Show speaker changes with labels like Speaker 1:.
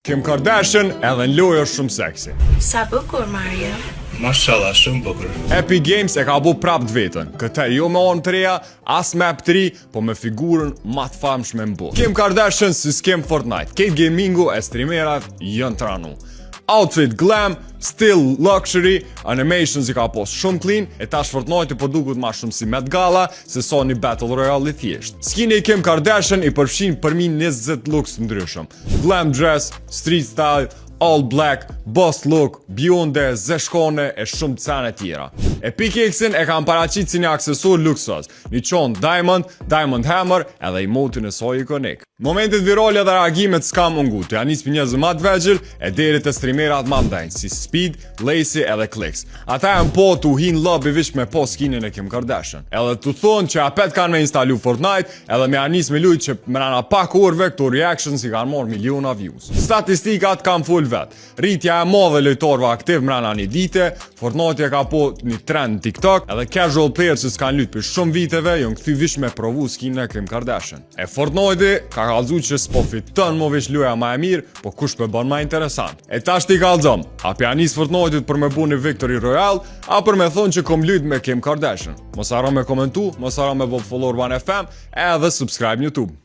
Speaker 1: Kim Kardashian edhe në lojë është shumë seksi.
Speaker 2: Sa bukur, Mario.
Speaker 3: Mashallah, shumë bukur.
Speaker 1: Epic Games e ka bu prap të vetën. Këtë jo me onë të reja, as map 3, po me figurën ma të famshme në botë. Kim Kardashian si s'kem Fortnite. Kate gamingu e streamerat jënë të ranu. Outfit glam, still luxury, animations i ka post shumë clean, e tash Fortnite po duket ma shumë si Met Gala se sa një Battle Royale i thjesht. Skini i Kim Kardashian i përfshin përmi 20 looks të ndryshëm. Glam dress, street style, all black, boss look, bionde, zeshkone e shumë të sene tjera. Epic Games-in e kam paraqit si një aksesor luksos, një qonë diamond hammer edhe emotin e soj ikonik. Momentet virale dhe reagimet s'ka mungu, të janis për njëzë ma të vegjël e deri të streamerat ma mdajnë, si Speed, Lacey edhe Clicks. Ata e më po të uhin lobby vish me po skinin e Kim Kardashian. Edhe të thonë që apet kanë me instalu Fortnite, edhe me janis me lujt që mrena pak orve këto reactions i kanë morë miliona views. Statistikat kam full vet. Rritja e madhe lojtarëve aktiv mrena një dite, Fortnite e ka po një trend në TikTok, edhe casual players që s'kan luajt për shumë viteve, jon kthy vish me provu skinin e Kim Kardashian. E Fortnite ka kallzu që s'po fiton më vish loja më e mirë, po kush po bën më interesant. E tash ti kallzom, a pianis Fortnite për me buni Victory Royale, a për me thonë që kom luajt me Kim Kardashian. Mos harro me komentu, mos harro me follow 1FM, edhe subscribe në YouTube.